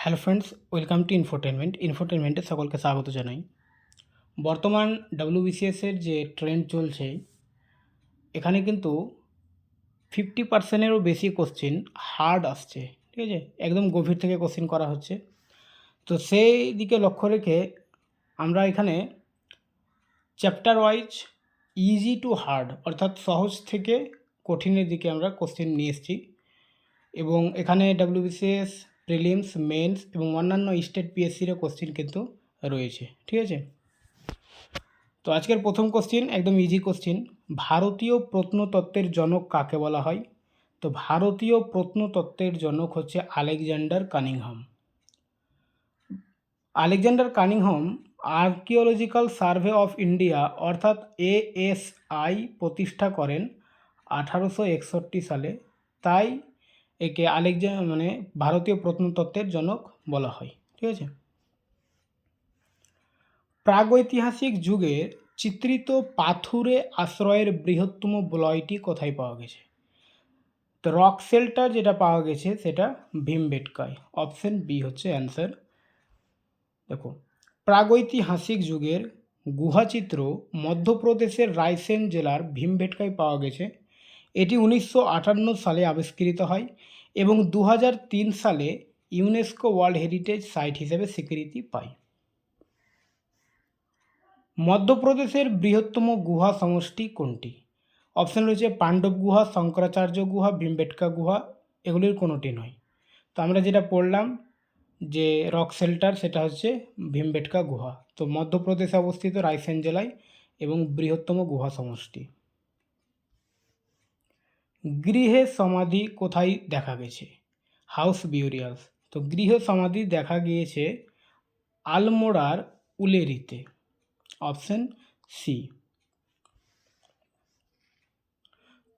Hello friends, welcome to ইনফোটেনমেন্টে সকলকে স্বাগত জানাই। বর্তমান ডাব্লিউবিসিএসের যে ট্রেন্ড চলছে, এখানে কিন্তু 50%-এরও বেশি কোশ্চিন হার্ড আসছে। ঠিক আছে, একদম গভীর থেকে কোশ্চিন করা হচ্ছে। তো সেই দিকে লক্ষ্য রেখে আমরা এখানে chapter wise easy to hard অর্থাৎ সহজ থেকে কঠিনের দিকে আমরা কোশ্চিন নিয়ে এসেছি। এবং এখানে ডাব্লিউবিসিএস, প্রিলিমস, মেন্স এবং অন্যান্য স্টেট পিএসসিরও কোশ্চিন কিন্তু রয়েছে। ঠিক আছে, তো আজকের প্রথম কোশ্চিন একদম ইজি কোশ্চিন। ভারতীয় প্রত্নতত্ত্বের জনক কাকে বলা হয়? তো ভারতীয় প্রত্নতত্ত্বের জনক হচ্ছে Alexander Cunningham. Alexander Cunningham archaeological survey of India অর্থাৎ ASI প্রতিষ্ঠা করেন 1861 সালে। তাই একে ভারতীয় প্রত্নতত্ত্বের জনক বলা হয়। ঠিক আছে, প্রাগৈতিহাসিক যুগের চিত্রিত পাথুরে আশ্রয়ের বৃহত্তম বলয়টি কোথায় পাওয়া গেছে? তো রক শেল্টার যেটা পাওয়া গেছে সেটা ভীমবেটকায়। অপশন বি হচ্ছে অ্যান্সার। দেখো, প্রাগৈতিহাসিক যুগের গুহাচিত্র মধ্যপ্রদেশের রায়সেন জেলার ভীমবেটকায় পাওয়া গেছে। এটি 1958 সালে আবিষ্কৃত হয় এবং 2003 সালে ইউনেস্কো ওয়ার্ল্ড হেরিটেজ সাইট হিসেবে স্বীকৃতি পায়। মধ্যপ্রদেশের বৃহত্তম গুহা সমষ্টি কোনটি? অপশান রয়েছে পাণ্ডব গুহা, শঙ্করাচার্য গুহা, ভীমবেটকা গুহা, এগুলির কোনোটি নয়। তো আমরা যেটা পড়লাম যে রক শেল্টার, সেটা হচ্ছে ভীমবেটকা গুহা। তো মধ্যপ্রদেশে অবস্থিত রায়সেন জেলায় এবং বৃহত্তম গুহা সমষ্টি। গৃহে সমাধি কোথায় দেখা গেছে? হাউস বিউরিয়ালস। তো গৃহ সমাধি দেখা গিয়েছে আলমোড়ার উলেরিতে। Option C.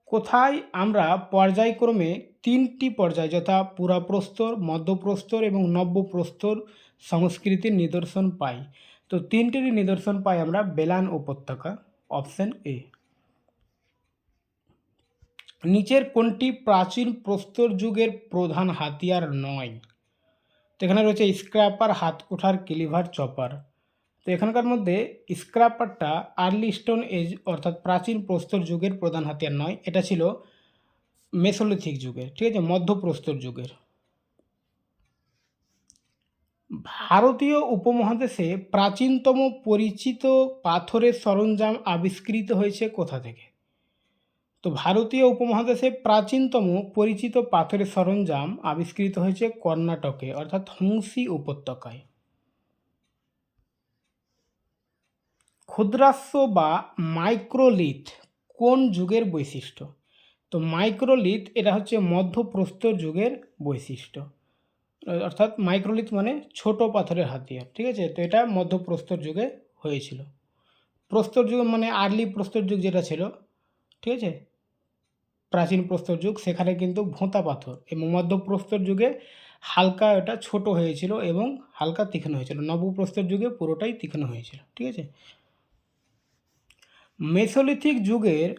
কোথায় আমরা পর্যায়ক্রমে তিনটি পর্যায় যথা পুরাপ্রস্তর, মধ্যপ্রস্তর এবং নব্যপ্রস্তর সংস্কৃতির নিদর্শন পাই? তো তিনটিরই নিদর্শন পাই আমরা বেলান উপত্যকা। Option A. নিচের কোনটি প্রাচীন প্রস্তর যুগের প্রধান হাতিয়ার নয়? তো এখানে রয়েছে স্ক্র্যাপার, হাতকুঠার, ক্লিভার, চপার। তো এখানকার মধ্যে স্ক্র্যাপারটা আর্লি স্টোন এজ অর্থাৎ প্রাচীন প্রস্তর যুগের প্রধান হাতিয়ার নয়, এটা ছিল মেসোলিথিক যুগের। ঠিক আছে, মধ্যপ্রস্তর যুগের। ভারতীয় উপমহাদেশে প্রাচীনতম পরিচিত পাথরের সরঞ্জাম আবিষ্কৃত হয়েছে কোথা থেকে? তো ভারতীয় উপমহাদেশে প্রাচীনতম পরিচিত পাথরের সরঞ্জাম আবিষ্কৃত হয়েছে কর্ণাটকে অর্থাৎ হুংসি উপত্যকায়। ক্ষুদ্রাস্য বা মাইক্রোলিথ কোন যুগের বৈশিষ্ট্য? তো মাইক্রোলিথ এটা হচ্ছে মধ্যপ্রস্তর যুগের বৈশিষ্ট্য, অর্থাৎ মাইক্রোলিথ মানে ছোট পাথরের হাতিয়ার। ঠিক আছে, তো এটা মধ্যপ্রস্তর যুগে হয়েছিল। প্রস্তর যুগ মানে আর্লি প্রস্তর যুগ যেটা ছিল, ঠিক আছে, প্রাচীন প্রস্তর যুগ, সেখানে কিন্তু ভোঁতা পাথর, এবং মধ্যপ্রস্তর যুগে হালকা এটা ছোট হয়েছিল এবং হালকা তীক্ষ্ণ হয়েছিল। নবপ্রস্তর যুগে পুরোটাই তীক্ষ্ণ হয়েছিল। ঠিক আছে, মেসোলিথিক যুগের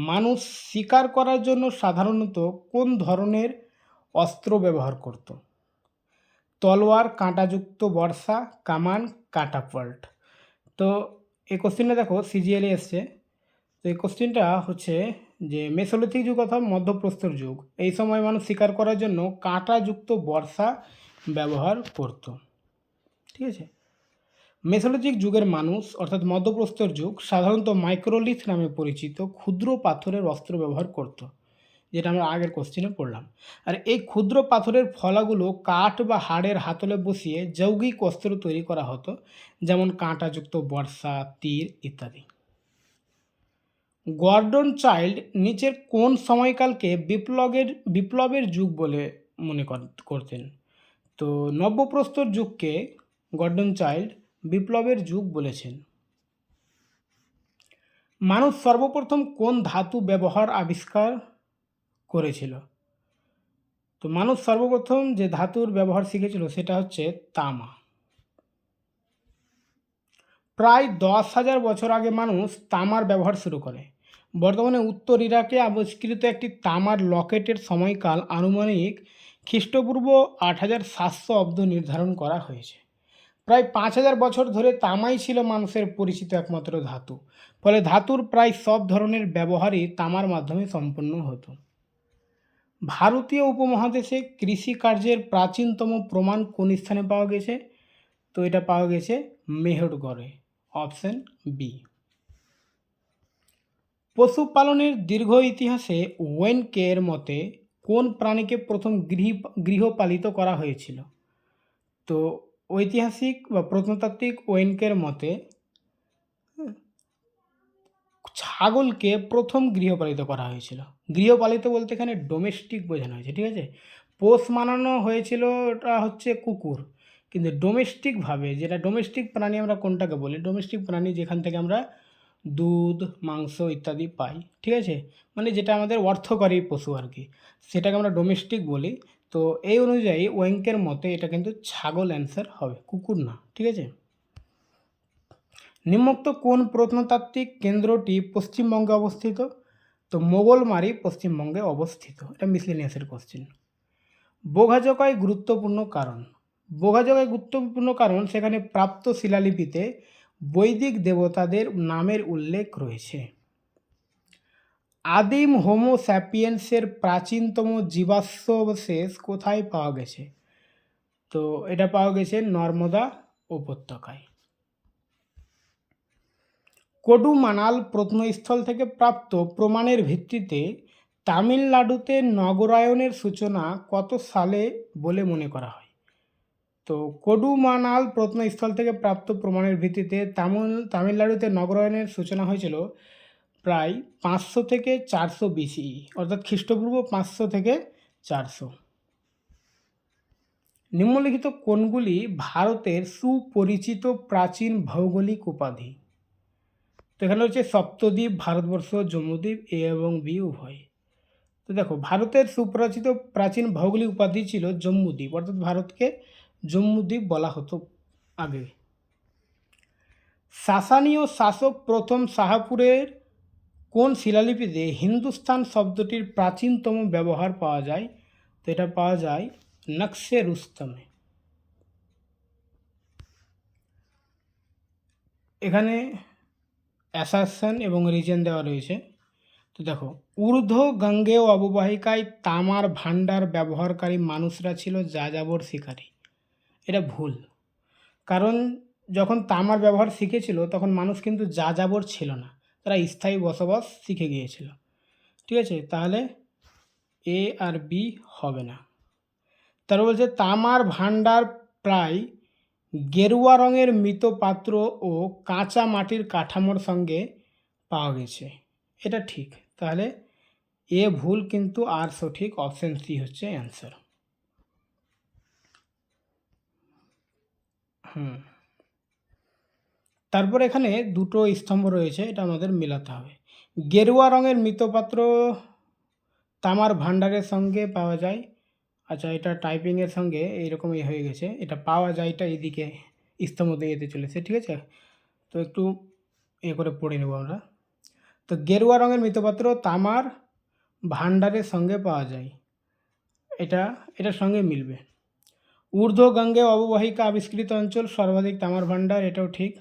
মানুষ শিকার করার জন্য সাধারণত কোন ধরনের অস্ত্র ব্যবহার করত? তলোয়ার, কাঁটাযুক্ত বর্শা, কামান, কাটাপাল্ট। তো এই কোশ্চেনটা দেখো সিজিএলে এসছে। তো এই কোশ্চেনটা হচ্ছে যে মেসোলিথিক যুগ অর্থাৎ মধ্যপ্রস্তর যুগ, এই সময় মানুষ শিকার করার জন্য কাঁটাযুক্ত বর্শা ব্যবহার করত। ঠিক আছে, মেসোলিথিক যুগের মানুষ অর্থাৎ মধ্যপ্রস্তর যুগ সাধারণত মাইক্রোলিথ নামে পরিচিত ক্ষুদ্র পাথরের অস্ত্র ব্যবহার করত, যেটা আমরা আগের কোশ্চেনে পড়লাম। আর এই ক্ষুদ্র পাথরের ফলাগুলো কাঠ বা হাড়ের হাতলে বসিয়ে যৌগিক অস্ত্র তৈরি করা হতো, যেমন কাঁটাযুক্ত বর্শা, তীর ইত্যাদি। গর্ডন চাইল্ড নিচের কোন সময়কালকে বিপ্লবের যুগ বলে মনে করতেন? তো নব্যপ্রস্তর যুগকে গর্ডন চাইল্ড বিপ্লবের যুগ বলেছেন। মানুষ সর্বপ্রথম কোন ধাতু ব্যবহার আবিষ্কার করেছিল? তো মানুষ সর্বপ্রথম যে ধাতুর ব্যবহার শিখেছিল সেটা হচ্ছে তামা। প্রায় 10,000 বছর আগে মানুষ তামার ব্যবহার শুরু করে। বর্তমানে উত্তর ইরাকে আবিষ্কৃত একটি তামার লকেটের সময়কাল আনুমানিক খ্রিস্টপূর্ব ৮৭০০ অব্দ নির্ধারণ করা হয়েছে। প্রায় ৫,০০০ বছর ধরে তামাই ছিল মানুষের পরিচিত একমাত্র ধাতু, ফলে ধাতুর প্রায় সব ধরনের ব্যবহারই তামার মাধ্যমে সম্পন্ন হতো। ভারতীয় উপমহাদেশে কৃষিকার্যের প্রাচীনতম প্রমাণ কোন স্থানে পাওয়া গেছে? তো এটা পাওয়া গেছে মেহেরগড়ে, অপশন বি। পশুপালনের দীর্ঘ ইতিহাসে ওয়েনকে এর মতে কোন প্রাণীকে প্রথম গৃহপালিত করা হয়েছিল? তো ঐতিহাসিক বা প্রত্নতাত্ত্বিক ওয়েনকের মতে ছাগলকে প্রথম গৃহপালিত করা হয়েছিল। গৃহপালিত বলতে এখানে ডোমেস্টিক বোঝানো হয়েছে, ঠিক আছে? পোষ মানানো হয়েছিল ওটা হচ্ছে কুকুর, কিন্তু ডোমেস্টিকভাবে, যেটা ডোমেস্টিক প্রাণী আমরা কোনটাকে বলি? ডোমেস্টিক প্রাণী যেখান থেকে আমরা দুধ, মাংস ইত্যাদি পাই, ঠিক আছে? মানে যেটা আমাদের অর্থকরী পশু আর কি, সেটাকে আমরা ডোমেস্টিক বলি। তো এই অনুযায়ী ওয়েঙ্কের মতে এটা কিন্তু ছাগল অ্যান্সার হবে, কুকুর না, ঠিক আছে? নিম্নোক্ত কোন প্রত্নতাত্ত্বিক কেন্দ্রটি পশ্চিমবঙ্গে অবস্থিত? তো মোগলমারি পশ্চিমবঙ্গে অবস্থিত। এটা মিসলেনিয়াসের কোশ্চেন। বোঘাজকায় গুরুত্বপূর্ণ কারণ। বোঘাজকায় গুরুত্বপূর্ণ কারণ সেখানে প্রাপ্ত শিলালিপিতে বৈদিক দেবতাদের নামের উল্লেখ রয়েছে। আদিম হোমো স্যাপিয়েন্সের প্রাচীনতম জীবাশ্মাবশেষ কোথায় পাওয়া গেছে? তো এটা পাওয়া গেছে নর্মদা উপত্যকায়। কোডুমানাল প্রত্নস্থল থেকে প্রাপ্ত প্রমাণের ভিত্তিতে তামিলনাড়ুতে নগরায়নের সূচনা কত সালে বলে মনে করা হয়? তো কোডুমানাল প্রত্নস্থল থেকে প্রাপ্ত প্রমাণের ভিত্তিতে তামিলনাড়ুতে নগরায়নের সূচনা হয়েছিল প্রায় 500 থেকে 400 বিসি, অর্থাৎ খ্রিস্টপূর্ব 500 থেকে 400। নিম্নলিখিত কোনগুলি ভারতের সুপরিচিত প্রাচীন ভৌগোলিক উপাধি? তো এখানে হচ্ছে সপ্তদ্বীপ, ভারতবর্ষ, জম্মুদ্বীপ, এ এবং বি উভয়। তো দেখো, ভারতের সুপরিচিত প্রাচীন ভৌগোলিক উপাধি ছিল জম্মুদ্বীপ, অর্থাৎ ভারতকে জম্মুদ্বীপ বলা হতো আগে। সাসানীয় শাসক প্রথম শাহপুরের কোন শিলালিপিতে হিন্দুস্তান শব্দটির প্রাচীনতম ব্যবহার পাওয়া যায়? তো এটা পাওয়া যায় নকশে রুস্তমে। এখানে অ্যাসারশন এবং রিজন দেওয়া রয়েছে। তো দেখো, ঊর্ধ্ব গাঙ্গেয় অববাহিকায় তামার ভাণ্ডার ব্যবহারকারী মানুষরা ছিল যাযাবর শিকারী। এটা ভুল, কারণ যখন তামার ব্যবহার শিখেছিল তখন মানুষ কিন্তু যাযাবর ছিল না, তারা স্থায়ী বসবাস শিখে গিয়েছিল, ঠিক আছে? তাহলে এ আর বি হবে না। তারপর বলছে তামার ভাণ্ডার প্রায় গেরুয়া রঙের মৃৎ পাত্র ও কাঁচা মাটির কাঠামোর সঙ্গে পাওয়া গেছে। এটা ঠিক, তাহলে এ ভুল কিন্তু আর সঠিক, অপশন সি হচ্ছে অ্যান্সার। তারপর এখানে দুটো স্তম্ভ রয়েছে, এটা আমাদের মেলাতে হবে। গেরুয়া রঙের মৃৎপাত্র তামার ভাণ্ডারের সঙ্গে পাওয়া যায়। আচ্ছা, এটা টাইপিংয়ের সঙ্গে এইরকমই হয়ে গেছে, এটা পাওয়া যায়টা এদিকে স্তম্ভ দিয়ে যেতে চলেছে, ঠিক আছে? তো একটু করে পড়ে নেব আমরা। তো গেরুয়া রঙের মৃৎপাত্র তামার ভাণ্ডারের সঙ্গে পাওয়া যায়, এটার সঙ্গে মিলবে। ঊর্ধ্ব গাঙ্গেয় অববাহিকা আবিষ্কৃত অঞ্চল সর্বাধিক তামার ভাণ্ডার, এটাও ঠিক।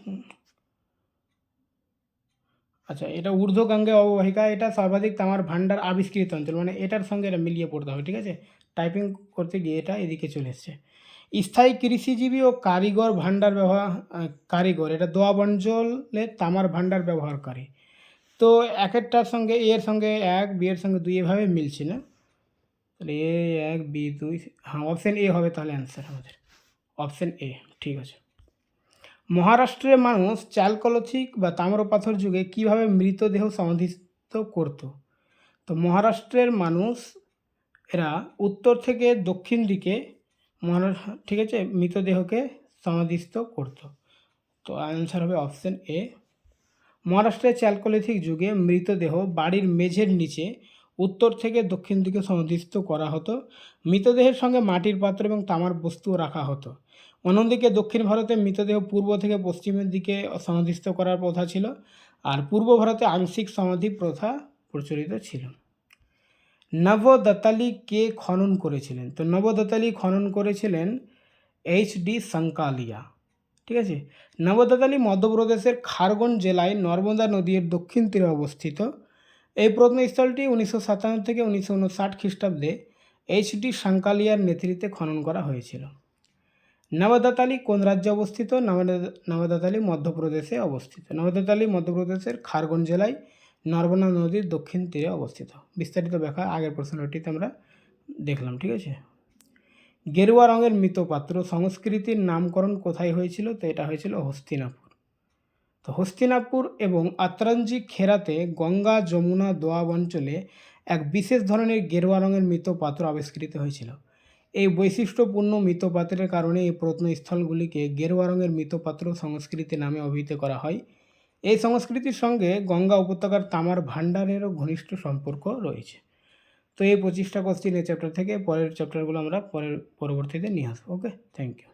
আচ্ছা, এটা ঊর্ধ্ব গাঙ্গেয় অববাহিকা, এটা সর্বাধিক তামার ভাণ্ডার আবিষ্কৃত অঞ্চল, মানে এটার সঙ্গে এটা মিলিয়ে পড়তে হবে, ঠিক আছে? টাইপিং করতে গিয়ে এটা এদিকে চলে এসছে। স্থায়ী কৃষিজীবী ও কারিগর ভাণ্ডার কারিগর, এটা দোয়াব অঞ্চলে তামার ভাণ্ডার ব্যবহারকারী। তো একটার সঙ্গে এর সঙ্গে 1, বি এর সঙ্গে 2 এভাবে মিলছে না, তাহলে এ 1, বি 2, হ্যাঁ অপশান এ হবে তাহলে অ্যান্সার আমাদের, অপশান এ, ঠিক আছে। মহারাষ্ট্রের মানুষ চালকলথিক বা তাম্রপাথর যুগে কীভাবে মৃতদেহ সমাধিস্থ করত? তো মহারাষ্ট্রের মানুষ এরা উত্তর থেকে দক্ষিণ দিকে ঠিক আছে মৃতদেহকে সমাধিস্থ করত। তো অ্যান্সার হবে অপশান এ। মহারাষ্ট্রের চালকোলিথিক যুগে মৃতদেহ বাড়ির মেঝের নিচে উত্তর থেকে দক্ষিণ দিকে সমাধিস্থ করা হতো। মৃতদেহের সঙ্গে মাটির পাত্র এবং তামার বস্তুও রাখা হতো। অন্যদিকে দক্ষিণ ভারতে মৃতদেহ পূর্ব থেকে পশ্চিমের দিকে সমাধিস্থ করার প্রথা ছিল, আর পূর্ব ভারতে আংশিক সমাধি প্রথা প্রচলিত ছিল। নবদতালি কে খনন করেছিলেন? তো নবদতালি খনন করেছিলেন এইচ.ডি. সাঙ্কালিয়া। ঠিক আছে? নবদতালি মধ্যপ্রদেশের খারগন জেলায় নর্মদা নদীর দক্ষিণ তীরে অবস্থিত। এই প্রত্নস্থলটি 1957 থেকে 1959 খ্রিস্টাব্দে এইচ.ডি. সাঙ্কালিয়ার নেতৃত্বে খনন করা হয়েছিল। নবদতালি কোন রাজ্যে অবস্থিত? নবদতালি মধ্যপ্রদেশে অবস্থিত। নবদতালি মধ্যপ্রদেশের খারগন জেলায় নর্মদা নদীর দক্ষিণ তীরে অবস্থিত। বিস্তারিত ব্যাখ্যা আগের প্রশ্নটিতে আমরা দেখলাম। ঠিক আছে? গেরুয়া রঙের মৃৎপাত্র সংস্কৃতির নামকরণ কোথায় হয়েছিল? তো এটা হয়েছিল হস্তিনাপুর। তো হস্তিনাপুর এবং আতরঞ্জি খেরাতে গঙ্গা যমুনা দোয়াব অঞ্চলে এক বিশেষ ধরনের গেরুয়া রঙের মৃৎপাত্র আবিষ্কৃত হয়েছিল। এই বৈশিষ্ট্যপূর্ণ মৃৎপাত্রের কারণে এই প্রত্নস্থলগুলিকে গেরুয়া রঙের মৃৎপাত্র সংস্কৃতি নামে অভিহিত করা হয়। এই সংস্কৃতির সঙ্গে গঙ্গা উপত্যকার তামার ভাণ্ডারেরও ঘনিষ্ঠ সম্পর্ক রয়েছে। তো এই 25টা কোশ্চিন এই চ্যাপ্টার থেকে, পরের চ্যাপ্টারগুলো আমরা পরবর্তীতে নিয়ে আসবো। ওকে, থ্যাংক ইউ।